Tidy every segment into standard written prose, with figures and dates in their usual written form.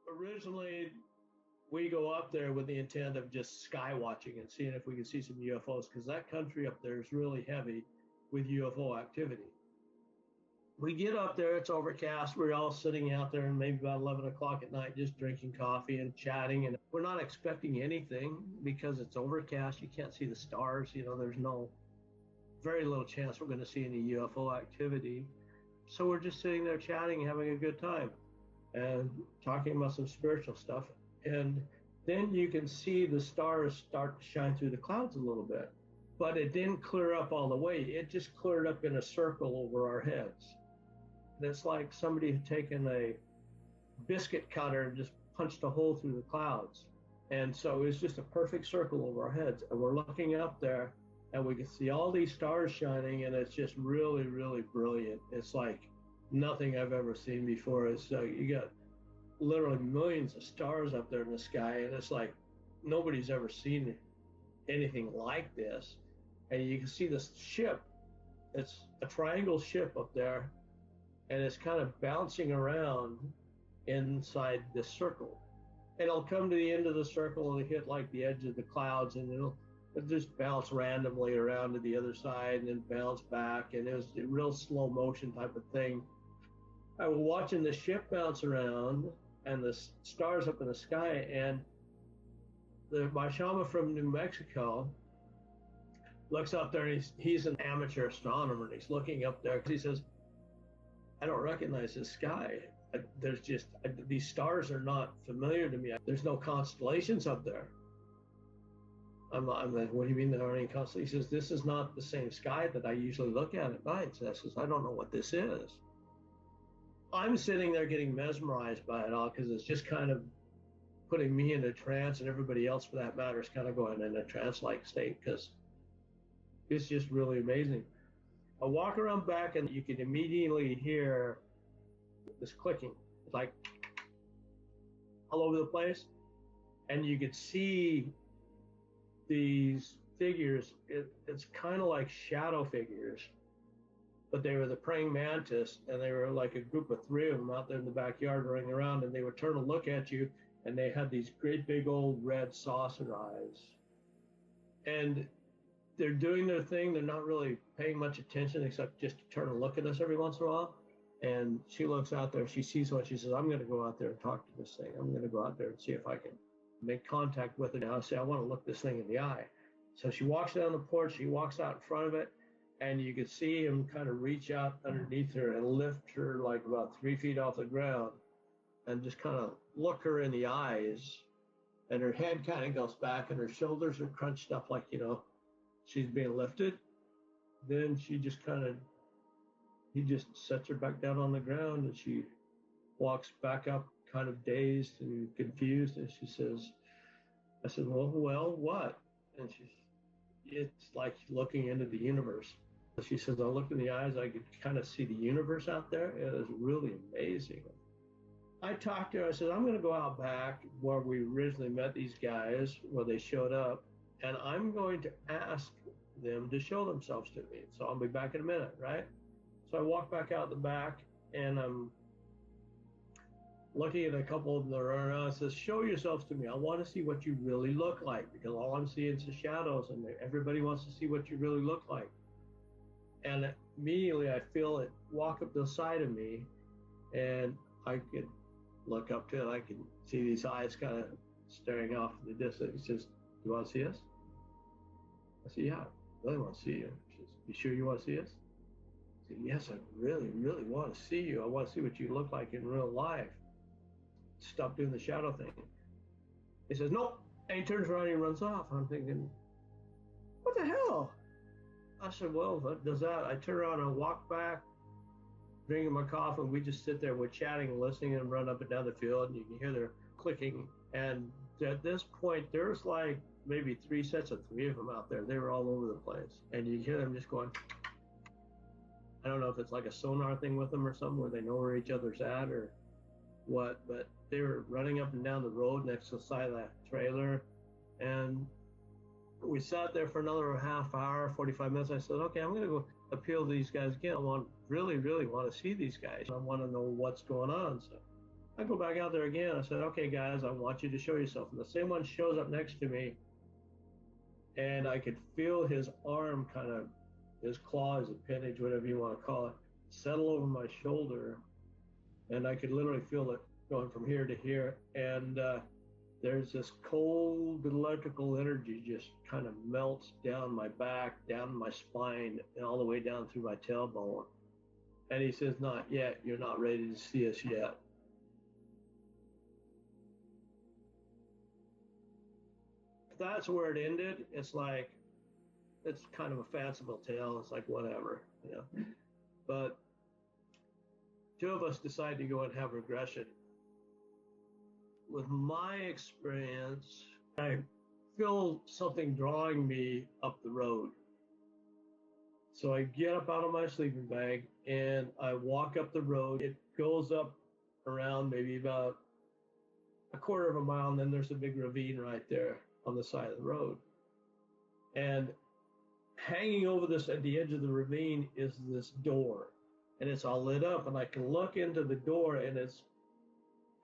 Originally, we go up there with the intent of just sky watching and seeing if we can see some UFOs, because that country up there is really heavy with UFO activity. We get up there, it's overcast. We're all sitting out there, and maybe about 11 o'clock at night, just drinking coffee and chatting. And we're not expecting anything because it's overcast. You can't see the stars. There's very little chance we're going to see any UFO activity. So we're just sitting there chatting, having a good time, and talking about some spiritual stuff. And then you can see the stars start to shine through the clouds a little bit, but it didn't clear up all the way. It just cleared up in a circle over our heads. And it's like somebody had taken a biscuit cutter and just punched a hole through the clouds. And so it's just a perfect circle over our heads. And we're looking up there, and we can see all these stars shining, and it's just really, really brilliant. It's like nothing I've ever seen before. It's you got literally millions of stars up there in the sky, and it's like nobody's ever seen anything like this. And you can see this ship. It's a triangle ship up there, and it's kind of bouncing around inside this circle. And it'll come to the end of the circle and hit like the edge of the clouds, and it'll just bounce randomly around to the other side and then bounce back. And it was a real slow motion type of thing. I was watching the ship bounce around and the stars up in the sky, and my shaman from New Mexico looks up there, and he's an amateur astronomer, and he's looking up there because he says, I don't recognize this sky. There's just, these stars are not familiar to me. There's no constellations up there. I'm like, what do you mean there aren't any constellations? He says, this is not the same sky that I usually look at night. So I says, I don't know what this is. I'm sitting there getting mesmerized by it all, because it's just kind of putting me in a trance, and everybody else for that matter is kind of going in a trance-like state, because it's just really amazing. I walk around back, and you can immediately hear this clicking. It's like all over the place, and you could see these figures. It's kind of like shadow figures, but they were the praying mantis, and they were like a group of three of them out there in the backyard running around, and they would turn to look at you, and they had these great big old red saucer eyes. And they're doing their thing. They're not really paying much attention except just to turn and look at us every once in a while. And she looks out there, she sees what, she says, I'm going to go out there and talk to this thing. I'm going to go out there and see if I can make contact with it. Now I say, I want to look this thing in the eye. So she walks down the porch, she walks out in front of it, and you could see him kind of reach out underneath her and lift her like about 3 feet off the ground and just kind of look her in the eyes. And her head kind of goes back, and her shoulders are crunched up like, she's being lifted. Then he just sets her back down on the ground, and she walks back up kind of dazed and confused. And she says, I said, well, what? And it's like looking into the universe. She says, I looked in the eyes, I could kind of see the universe out there. It was really amazing. I talked to her, I said, I'm going to go out back where we originally met these guys, where they showed up, and I'm going to ask them to show themselves to me. So I'll be back in a minute, right? So I walk back out the back, and I'm looking at a couple of them that are around. I says, show yourselves to me. I want to see what you really look like, because all I'm seeing is the shadows, and everybody wants to see what you really look like. And immediately I feel it walk up the side of me, and I could look up to it. I can see these eyes kind of staring off in the distance. He says, you want to see us? I said, yeah, I really want to see you. She says, you sure you want to see us? I said, yes, I really, really want to see you. I want to see what you look like in real life. Stop doing the shadow thing. He says, nope. And he turns around and he runs off. I'm thinking, what the hell? I said, well, if it does that, I turn around and walk back, drinking my coffee, and we just sit there, we're chatting and listening, and run up and down the field, and you can hear their clicking. And at this point, there's like maybe 3 sets of 3 of them out there. They were all over the place. And you hear them just going, I don't know if it's like a sonar thing with them or something, where they know where each other's at or what, but they were running up and down the road next to the side of that trailer. And we sat there for another half hour, 45 minutes. I said, okay, I'm going to go appeal to these guys again. I really, really want to see these guys. I want to know what's going on. So I go back out there again. I said, okay, guys, I want you to show yourself. And the same one shows up next to me, and I could feel his arm kind of, his claws, appendage, whatever you want to call it, settle over my shoulder. And I could literally feel it going from here to here. And there's this cold electrical energy just kind of melts down my back, down my spine, and all the way down through my tailbone. And he says, not yet. You're not ready to see us yet. If that's where it ended, it's like, it's kind of a fanciful tale. It's like, whatever, you know. But two of us decide to go and have regression. With my experience, I feel something drawing me up the road. So I get up out of my sleeping bag and I walk up the road. It goes up around maybe about a quarter of a mile, and then there's a big ravine right there on the side of the road. And hanging over this at the edge of the ravine is this door, and it's all lit up, and I can look into the door, and it's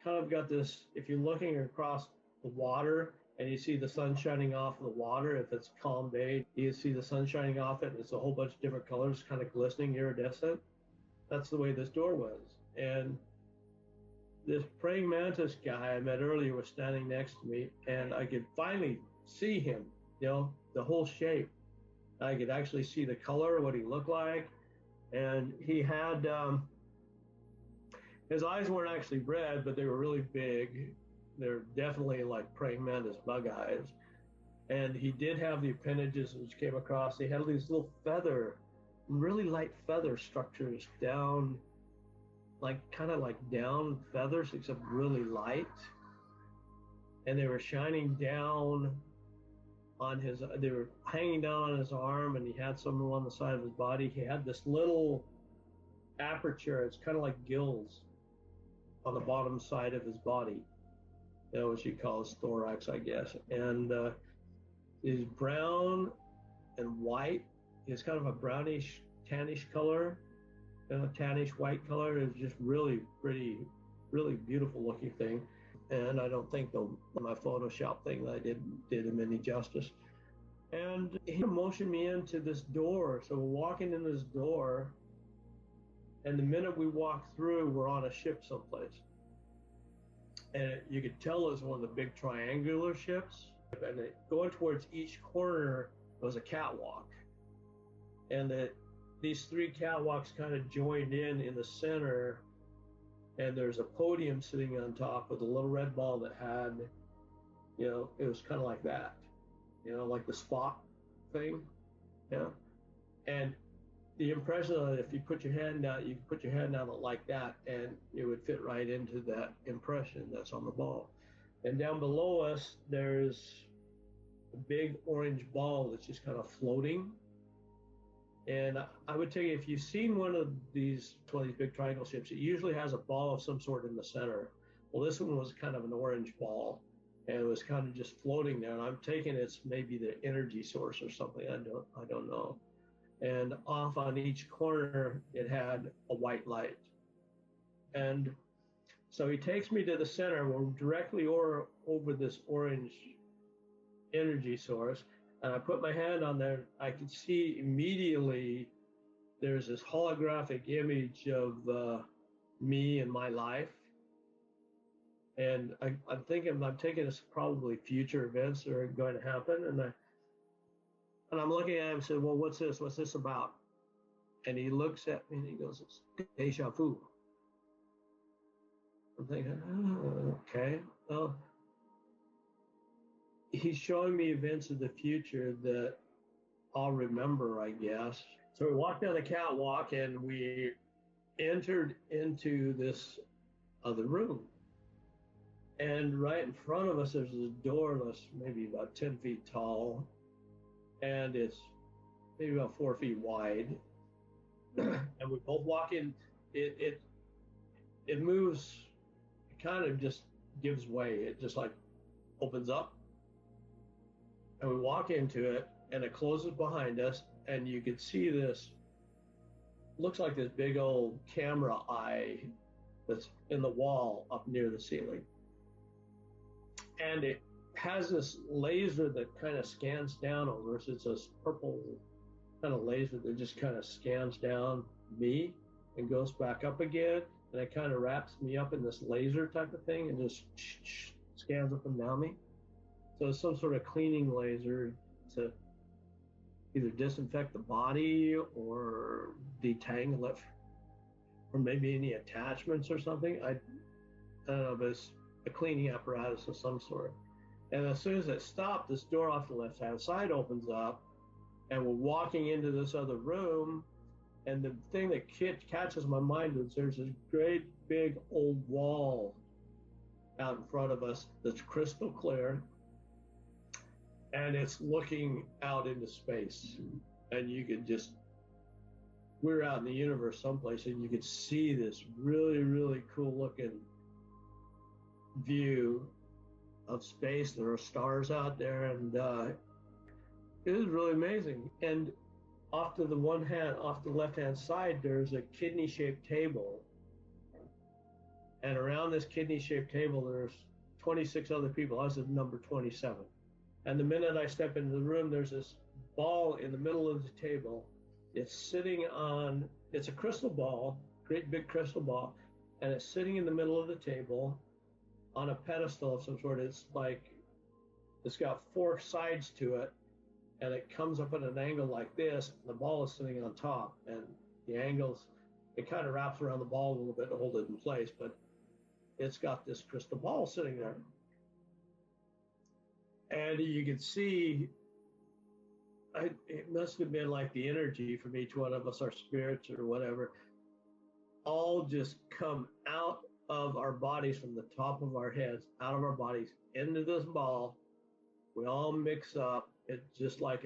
kind of got this, if you're looking across the water and you see the sun shining off the water, if it's calm day, you see the sun shining off it, and it's a whole bunch of different colors, kind of glistening, iridescent. That's the way this door was. And this praying mantis guy I met earlier was standing next to me, and I could finally see him, you know, the whole shape. I could actually see the color, what he looked like. And he had, his eyes weren't actually red, but they were really big. They're definitely like praying mantis bug eyes. And he did have the appendages which came across. He had these little feather, really light feather structures down, like kind of like down feathers, except really light. And they were shining down on his, they were hanging down on his arm, and he had some on the side of his body. He had this little aperture, it's kind of like gills on the bottom side of his body, you know, what you call his thorax, I guess. And he's brown and white. He's kind of a brownish, tannish color, tannish white color. It's just really pretty, really beautiful looking thing. And I don't think my Photoshop thing that I did him any justice. And he motioned me into this door. So we're walking in this door, and the minute we walk through, we're on a ship someplace. And you could tell it was one of the big triangular ships. And going towards each corner was a catwalk. And these three catwalks kind of joined in the center. And there's a podium sitting on top with a little red ball that had, you know, it was kind of like that, you know, like the spot thing. Yeah. And the impression that if you put your hand out, you can put your hand out like that, and it would fit right into that impression that's on the ball. And down below us, there's a big orange ball that's just kind of floating. And I would tell you, if you've seen one of these big triangle ships, it usually has a ball of some sort in the center. Well, this one was kind of an orange ball, and it was kind of just floating there. And I'm taking it's maybe the energy source or something. I don't know. And off on each corner, it had a white light. And so he takes me to the center. We're directly over this orange energy source. And I put my hand on there. I could see immediately there's this holographic image of me and my life. And I'm taking this probably future events that are going to happen. And I'm looking at him and said, well, what's this? What's this about? And he looks at me and he goes, it's deja vu. I'm thinking, oh, okay. Well, he's showing me events of the future that I'll remember, I guess. So we walked down the catwalk and we entered into this other room. And right in front of us, there's this door that's maybe about 10 feet tall. And it's maybe about 4 feet wide. And we both walk in. It moves, it kind of just gives way. It just like opens up. And we walk into it, and it closes behind us, and you could see this, looks like this big old camera eye that's in the wall up near the ceiling. And it has this laser that kind of scans down over us. It's a purple kind of laser that just kind of scans down me and goes back up again. And it kind of wraps me up in this laser type of thing and just scans up and down me. So it's some sort of cleaning laser to either disinfect the body or detangle it, or maybe any attachments or something. I don't know, but it's a cleaning apparatus of some sort. And as soon as it stopped, this door off the left-hand side opens up, and we're walking into this other room. And the thing that catches my mind is there's this great big old wall out in front of us that's crystal clear, and it's looking out into space. And you could just, we're out in the universe someplace, and you could see this really, really cool looking view of space. There are stars out there, and it was really amazing. And off to the left-hand side, there's a kidney-shaped table. And around this kidney-shaped table, there's 26 other people. I was at number 27. And the minute I step into the room, there's this ball in the middle of the table. It's a crystal ball, great big crystal ball, and it's sitting in the middle of the table on a pedestal of some sort. It's got 4 sides to it, and it comes up at an angle like this, and the ball is sitting on top, and the angles, it kind of wraps around the ball a little bit to hold it in place, but it's got this crystal ball sitting there. And you can see, it must have been like the energy from each one of us, our spirits or whatever, all just come out of our bodies, from the top of our heads, out of our bodies, into this ball. We all mix up. It's just like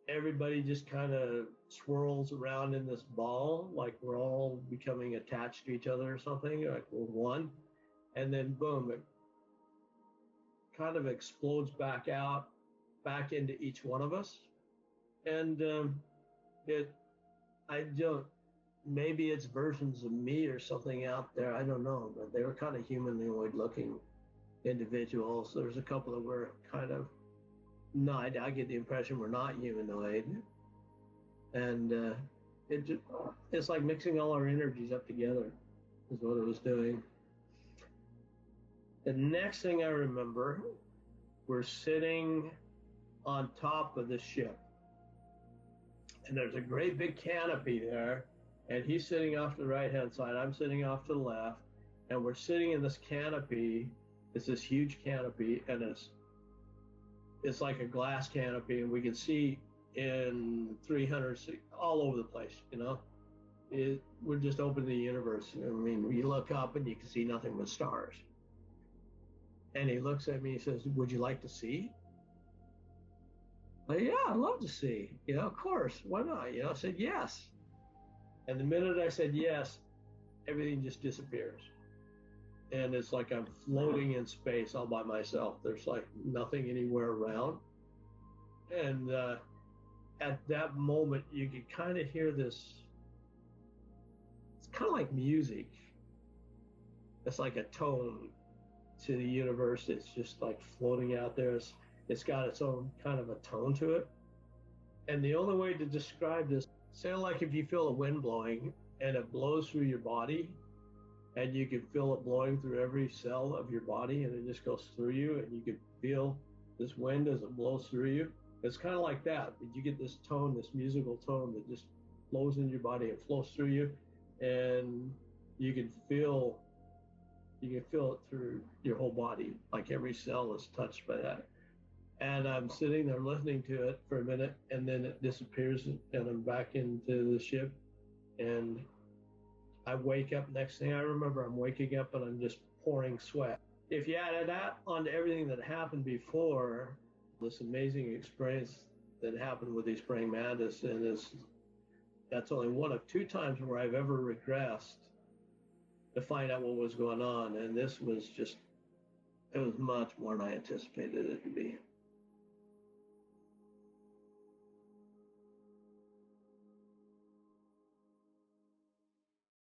everybody just kind of swirls around in this ball, like we're all becoming attached to each other or something, like we're one. And then boom, it kind of explodes back into each one of us. And maybe it's versions of me or something out there, I don't know, but they were kind of humanoid looking individuals. There's a couple that were kind of, no, I get the impression we're not humanoid. And it's like mixing all our energies up together is what it was doing. The next thing I remember, we're sitting on top of the ship, and there's a great big canopy there, and he's sitting off to the right-hand side, I'm sitting off to the left, and we're sitting in this canopy. It's this huge canopy, and it's like a glass canopy, and we can see in 300 all over the place, you know. We're just open to the universe. I mean, you look up and you can see nothing but stars. And he looks at me, he says, "Would you like to see?" Yeah, I'd love to see. You know, of course, why not? You know, I said yes. And the minute I said yes, everything just disappears. And it's like I'm floating in space all by myself. There's like nothing anywhere around. And at that moment, you could kind of hear this. It's kind of like music. It's like a tone to the universe. It's just like floating out there. It's got its own kind of a tone to it. And the only way to describe this, say like if you feel a wind blowing and it blows through your body, and you can feel it blowing through every cell of your body, and it just goes through you, and you can feel this wind as it blows through you. It's kind of like that. You get this tone, this musical tone that just flows in your body and flows through you, and you can feel it through your whole body, like every cell is touched by that. And I'm sitting there listening to it for a minute, and then it disappears, and I'm back into the ship, and I wake up. Next thing I remember, I'm waking up and I'm just pouring sweat. If you added that onto everything that happened before, this amazing experience that happened with these praying mantis, and that's only one of 2 times where I've ever regressed to find out what was going on. And this was just, it was much more than I anticipated it to be.